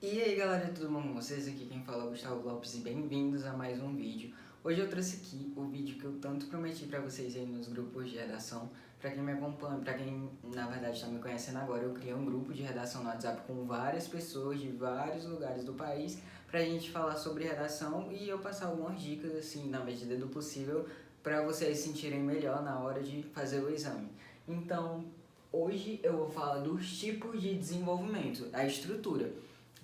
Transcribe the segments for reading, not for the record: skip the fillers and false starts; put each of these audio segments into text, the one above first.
E aí galera, tudo bom com vocês? Aqui quem fala é o Gustavo Lopes e bem-vindos a mais um vídeo. Hoje eu trouxe aqui o vídeo que eu tanto prometi pra vocês aí nos grupos de redação. Pra quem me acompanha, pra quem na verdade está me conhecendo agora, eu criei um grupo de redação no WhatsApp com várias pessoas de vários lugares do país pra gente falar sobre redação e eu passar algumas dicas assim, na medida do possível, pra vocês se sentirem melhor na hora de fazer o exame. Então, hoje eu vou falar dos tipos de desenvolvimento, a estrutura.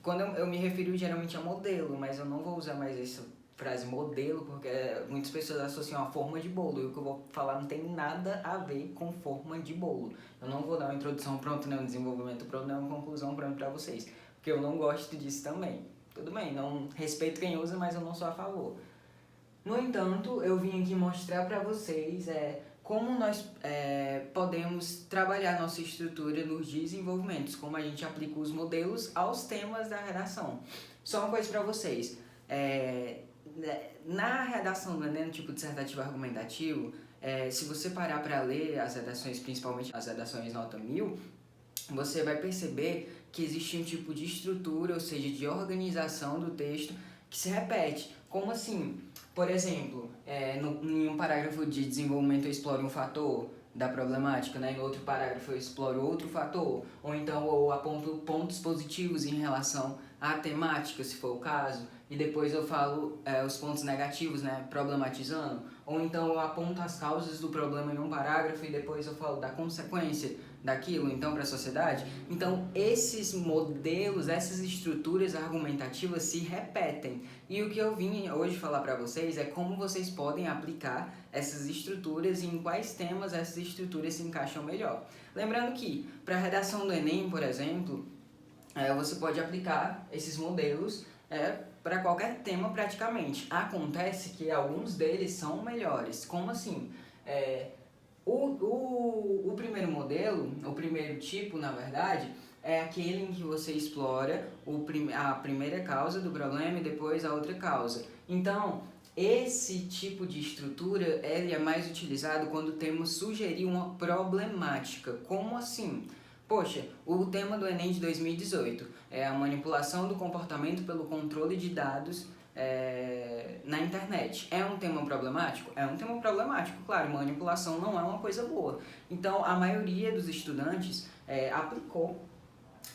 Quando eu me refiro geralmente a modelo, mas eu não vou usar mais essa frase modelo, porque muitas pessoas associam a forma de bolo, e o que eu vou falar não tem nada a ver com forma de bolo. Eu não vou dar uma introdução pronta, nem um desenvolvimento pronto, nem uma conclusão pronta para vocês, porque eu não gosto disso também. Tudo bem, não respeito quem usa, mas eu não sou a favor. No entanto, eu vim aqui mostrar para vocês como nós podemos trabalhar nossa estrutura nos desenvolvimentos, como a gente aplica os modelos aos temas da redação. Só uma coisa para vocês, na redação do Enem, no tipo dissertativo argumentativo, se você parar para ler as redações, principalmente as redações nota 1000, você vai perceber que existe um tipo de estrutura, ou seja, de organização do texto que se repete. Como assim? Por exemplo, em um parágrafo de desenvolvimento eu exploro um fator da problemática, né? Em outro parágrafo eu exploro outro fator, ou então eu aponto pontos positivos em relação à temática, se for o caso, e depois eu falo os pontos negativos, né? Problematizando, ou então eu aponto as causas do problema em um parágrafo e depois eu falo da consequência daquilo, então, para a sociedade. Então, esses modelos, essas estruturas argumentativas se repetem. E o que eu vim hoje falar para vocês é como vocês podem aplicar essas estruturas e em quais temas essas estruturas se encaixam melhor. Lembrando que, para a redação do Enem, por exemplo, você pode aplicar esses modelos para qualquer tema praticamente. Acontece que alguns deles são melhores. Como assim? O primeiro modelo, o primeiro tipo, na verdade, é aquele em que você explora a primeira causa do problema e depois a outra causa. Então, esse tipo de estrutura ele é mais utilizado quando temos sugerir uma problemática. Como assim? Poxa, o tema do Enem de 2018 é a manipulação do comportamento pelo controle de dados na internet. É um tema problemático? É um tema problemático, claro, manipulação não é uma coisa boa. Então, a maioria dos estudantes aplicou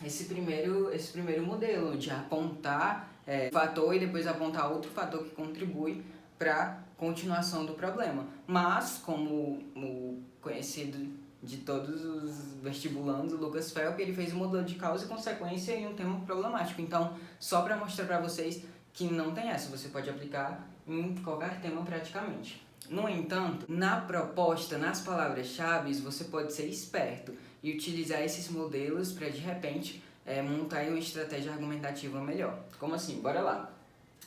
esse primeiro modelo de apontar fator e depois apontar outro fator que contribui para a continuação do problema. Mas, como o conhecido de todos os vestibulandos, o Lucas Felp, ele fez um modelo de causa e consequência em um tema problemático. Então, só para mostrar para vocês que não tem essa, você pode aplicar em qualquer tema praticamente. No entanto, na proposta, nas palavras-chave, você pode ser esperto e utilizar esses modelos para, de repente, montar uma estratégia argumentativa melhor. Como assim? Bora lá.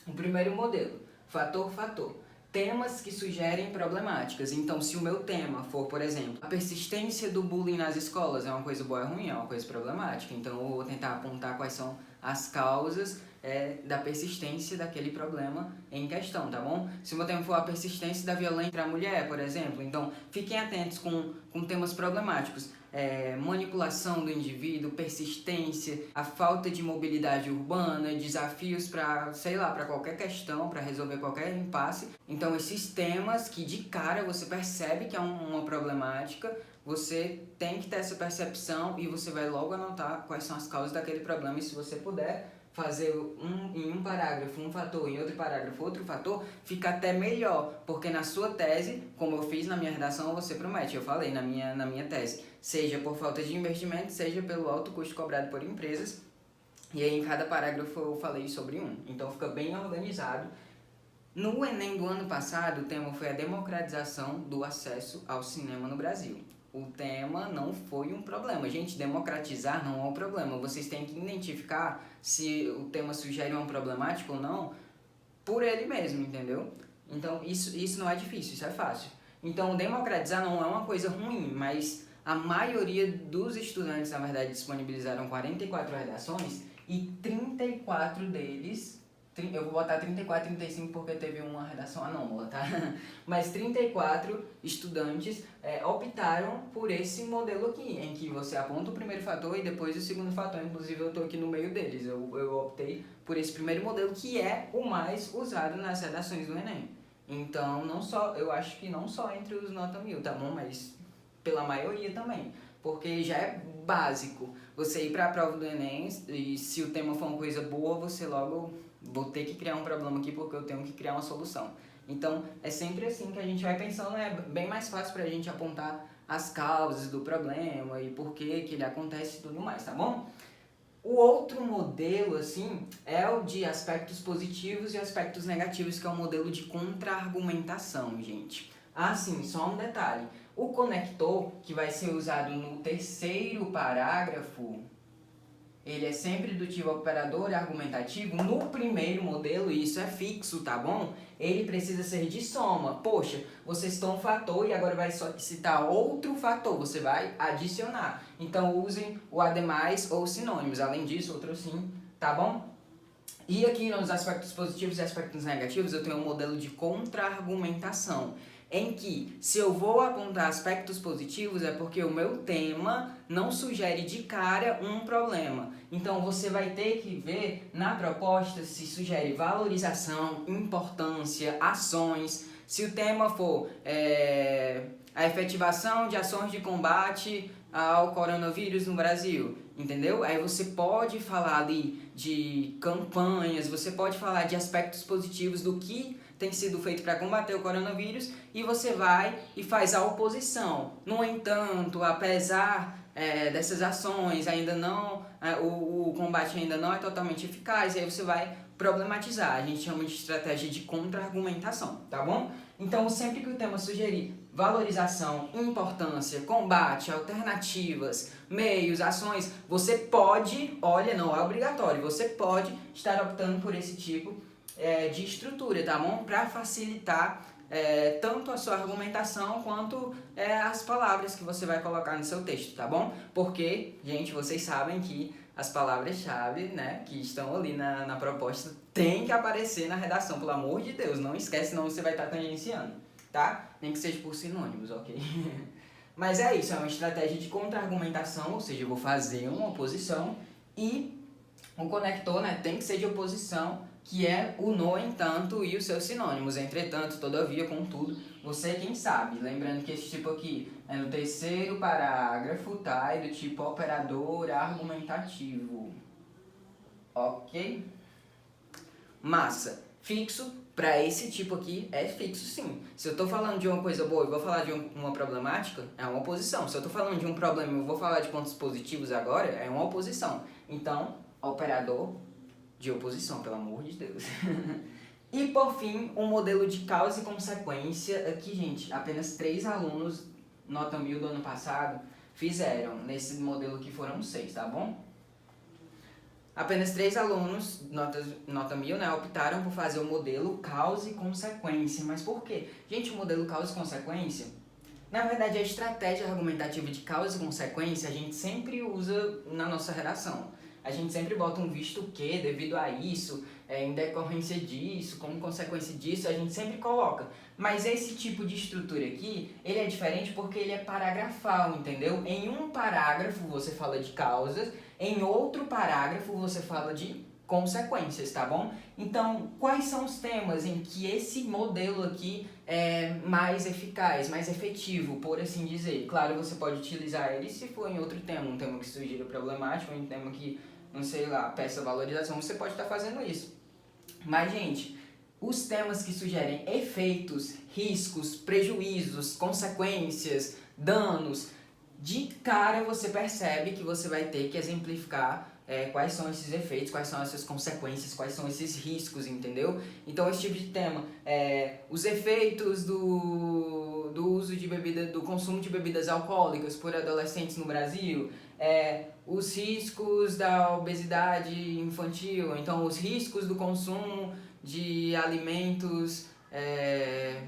O primeiro modelo, fator-fator. Temas que sugerem problemáticas. Então, se o meu tema for, por exemplo, a persistência do bullying nas escolas, é uma coisa boa ou ruim? É uma coisa problemática. Então, eu vou tentar apontar quais são as causas da persistência daquele problema em questão, tá bom? Se o meu tema for a persistência da violência contra a mulher, por exemplo, então fiquem atentos com temas problemáticos. Manipulação do indivíduo, persistência, a falta de mobilidade urbana, desafios para, sei lá, para qualquer questão, para resolver qualquer impasse. Então, esses temas que de cara você percebe que é uma problemática, você tem que ter essa percepção e você vai logo anotar quais são as causas daquele problema. E se você puder fazer em um parágrafo um fator, em outro parágrafo outro fator, fica até melhor, porque na sua tese, como eu fiz na minha redação, você promete, eu falei na minha tese, seja por falta de investimento, seja pelo alto custo cobrado por empresas, e aí em cada parágrafo eu falei sobre um, então fica bem organizado. No Enem do ano passado, o tema foi a democratização do acesso ao cinema no Brasil. O tema não foi um problema. Gente, democratizar não é um problema. Vocês têm que identificar se o tema sugere um problemático ou não por ele mesmo, entendeu? Então, isso não é difícil, isso é fácil. Então, democratizar não é uma coisa ruim, mas a maioria dos estudantes, na verdade, disponibilizaram 44 redações e 34 deles eu vou botar 34, 35 porque teve uma redação anômala, tá? Mas 34 estudantes optaram por esse modelo aqui, em que você aponta o primeiro fator e depois o segundo fator. Inclusive eu tô aqui no meio deles, eu optei por esse primeiro modelo, que é o mais usado nas redações do Enem. Então, eu acho que não só entre os nota 1000, tá bom? Mas pela maioria também, porque já é básico você ir para a prova do Enem e se o tema for uma coisa boa, você logo vou ter que criar um problema aqui porque eu tenho que criar uma solução. Então, é sempre assim que a gente vai pensando, é bem mais fácil para a gente apontar as causas do problema e por que ele acontece e tudo mais, tá bom? O outro modelo, assim, é o de aspectos positivos e aspectos negativos, que é o modelo de contra-argumentação, gente. Ah, sim, só um detalhe. O conector, que vai ser usado no terceiro parágrafo, ele é sempre do tipo operador argumentativo. No primeiro modelo, isso é fixo, tá bom? Ele precisa ser de soma. Poxa, você citou um fator e agora vai só citar outro fator, você vai adicionar. Então, usem o ademais ou sinônimos. Além disso, outro sim, tá bom? E aqui nos aspectos positivos e aspectos negativos, eu tenho um modelo de contra-argumentação, em que, se eu vou apontar aspectos positivos, é porque o meu tema não sugere de cara um problema. Então, você vai ter que ver na proposta se sugere valorização, importância, ações. Se o tema for a efetivação de ações de combate ao coronavírus no Brasil, entendeu? Aí você pode falar ali de campanhas, você pode falar de aspectos positivos do que tem sido feito para combater o coronavírus e você vai e faz a oposição. No entanto, apesar dessas ações, ainda não o combate ainda não é totalmente eficaz, e aí você vai problematizar. A gente chama de estratégia de contra-argumentação, tá bom? Então, sempre que o tema sugerir valorização, importância, combate, alternativas, meios, ações, você pode, olha, não é obrigatório, você pode estar optando por esse tipo de estrutura, tá bom? Para facilitar tanto a sua argumentação quanto as palavras que você vai colocar no seu texto, tá bom? Porque, gente, vocês sabem que as palavras-chave, né, que estão ali na proposta tem que aparecer na redação, pelo amor de Deus, não esquece, senão você vai estar tangenciando, tá? Nem que seja por sinônimos, ok? Mas é isso, é uma estratégia de contra-argumentação, ou seja, eu vou fazer uma oposição e o conector, né, tem que ser de oposição, que é o no entanto e os seus sinônimos, entretanto, todavia, contudo, você quem sabe. Lembrando que esse tipo aqui é no terceiro parágrafo, tá? É do tipo operador argumentativo. Ok? Massa. Fixo, para esse tipo aqui, é fixo sim. Se eu estou falando de uma coisa boa e vou falar de uma problemática, é uma oposição. Se eu estou falando de um problema e vou falar de pontos positivos agora, é uma oposição. Então, operador de oposição, pelo amor de Deus. E por fim, um modelo de causa e consequência. Aqui, gente, apenas 3 alunos, nota 1000 do ano passado, fizeram. Nesse modelo que foram 6, tá bom? Apenas 3 alunos, nota 1000, né, optaram por fazer o modelo causa e consequência. Mas por quê? Gente, o modelo causa e consequência, na verdade, a estratégia argumentativa de causa e consequência a gente sempre usa na nossa redação. A gente sempre bota um visto que, devido a isso, em decorrência disso, como consequência disso, a gente sempre coloca. Mas esse tipo de estrutura aqui, ele é diferente porque ele é paragrafal, entendeu? Em um parágrafo você fala de causas, em outro parágrafo você fala de consequências, tá bom? Então, quais são os temas em que esse modelo aqui é mais eficaz, mais efetivo, por assim dizer? Claro, você pode utilizar ele se for em outro tema, um tema que sugira problemático, um tema que, não sei lá, peça valorização, você pode estar fazendo isso. Mas, gente, os temas que sugerem efeitos, riscos, prejuízos, consequências, danos, de cara você percebe que você vai ter que exemplificar quais são esses efeitos, quais são essas consequências, quais são esses riscos, entendeu? Então esse tipo de tema, os efeitos do uso de do consumo de bebidas alcoólicas por adolescentes no Brasil, os riscos da obesidade infantil, então os riscos do consumo de alimentos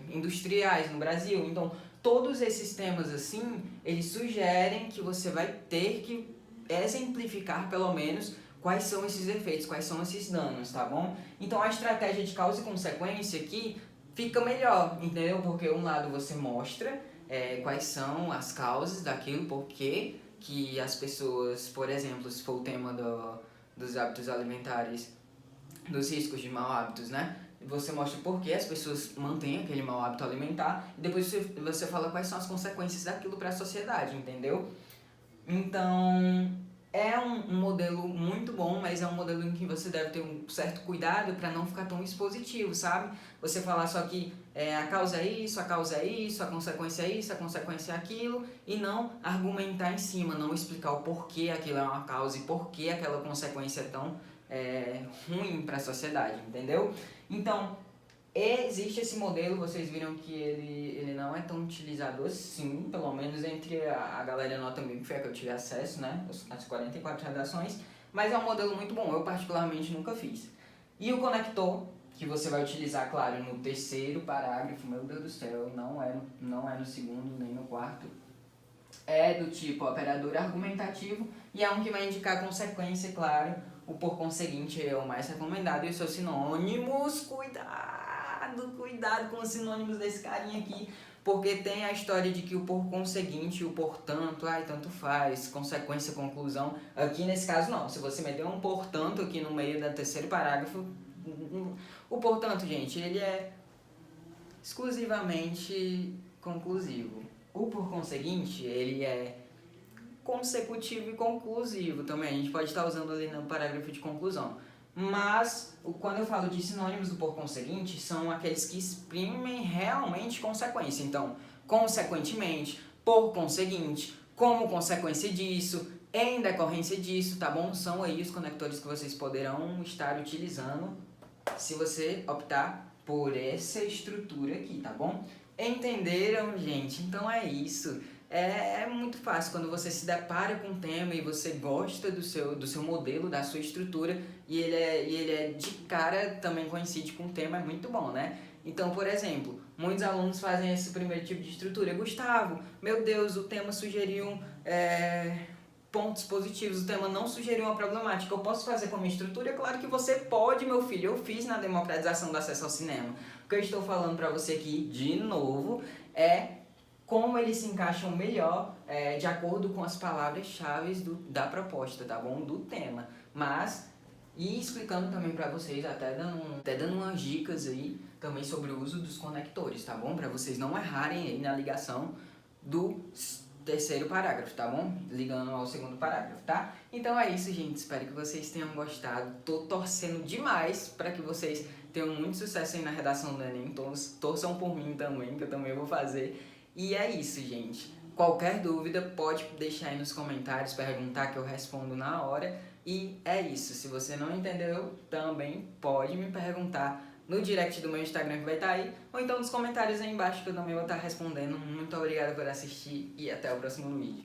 industriais no Brasil. Então todos esses temas assim, eles sugerem que você vai ter que exemplificar pelo menos quais são esses efeitos, quais são esses danos, tá bom? Então a estratégia de causa e consequência aqui fica melhor, entendeu? Porque um lado você mostra quais são as causas daquilo, porque que as pessoas, por exemplo, se for o tema dos hábitos alimentares, dos riscos de mau hábitos, né? Você mostra por que as pessoas mantêm aquele mau hábito alimentar e depois você fala quais são as consequências daquilo para a sociedade, entendeu? Então, é um modelo muito bom, mas é um modelo em que você deve ter um certo cuidado para não ficar tão expositivo, sabe? Você falar só que a causa é isso, a causa é isso, a consequência é isso, a consequência é aquilo, e não argumentar em cima, não explicar o porquê aquilo é uma causa e porquê aquela consequência é tão ruim para a sociedade, entendeu? Então, existe esse modelo, vocês viram que ele não é tão utilizado assim, pelo menos entre a galera nota mil, que foi a que eu tive acesso, né? As 44 redações, mas é um modelo muito bom, eu particularmente nunca fiz. E o conector, que você vai utilizar, claro, no terceiro parágrafo, meu Deus do céu, não é no segundo nem no quarto, é do tipo operador argumentativo e é um que vai indicar consequência, claro, o por conseguinte é o mais recomendado e os seus sinônimos, cuidado com os sinônimos desse carinha aqui, porque tem a história de que o por conseguinte, o portanto, tanto faz, consequência, conclusão. Aqui nesse caso não, se você meter um portanto aqui no meio do terceiro parágrafo, o portanto, gente, ele é exclusivamente conclusivo. O por conseguinte, ele é consecutivo e conclusivo também. A gente pode estar usando ali no parágrafo de conclusão. Mas, quando eu falo de sinônimos do por conseguinte, são aqueles que exprimem realmente consequência. Então, consequentemente, por conseguinte, como consequência disso, em decorrência disso, tá bom? São aí os conectores que vocês poderão estar utilizando se você optar por essa estrutura aqui, tá bom? Entenderam, gente? Então é isso. É muito fácil quando você se depara com um tema e você gosta do seu modelo, da sua estrutura e ele é de cara também coincide com o tema, é muito bom, né? Então, por exemplo, muitos alunos fazem esse primeiro tipo de estrutura. Gustavo, meu Deus, o tema sugeriu pontos positivos, o tema não sugeriu uma problemática. Eu posso fazer com a minha estrutura? Claro que você pode, meu filho. Eu fiz na democratização do acesso ao cinema. O que eu estou falando para você aqui, de novo, é como eles se encaixam melhor de acordo com as palavras-chave da proposta, tá bom? Do tema. E explicando também para vocês, até dando umas dicas aí também sobre o uso dos conectores, tá bom? Para vocês não errarem aí na ligação do terceiro parágrafo, tá bom? Ligando ao segundo parágrafo, tá? Então é isso, gente. Espero que vocês tenham gostado. Tô torcendo demais para que vocês tenham muito sucesso aí na redação do Enem. Torçam por mim também, que eu também vou fazer. E é isso, gente. Qualquer dúvida pode deixar aí nos comentários, perguntar que eu respondo na hora. E é isso. Se você não entendeu, também pode me perguntar no direct do meu Instagram que vai estar aí, ou então nos comentários aí embaixo que eu também vou estar respondendo. Muito obrigado por assistir e até o próximo vídeo.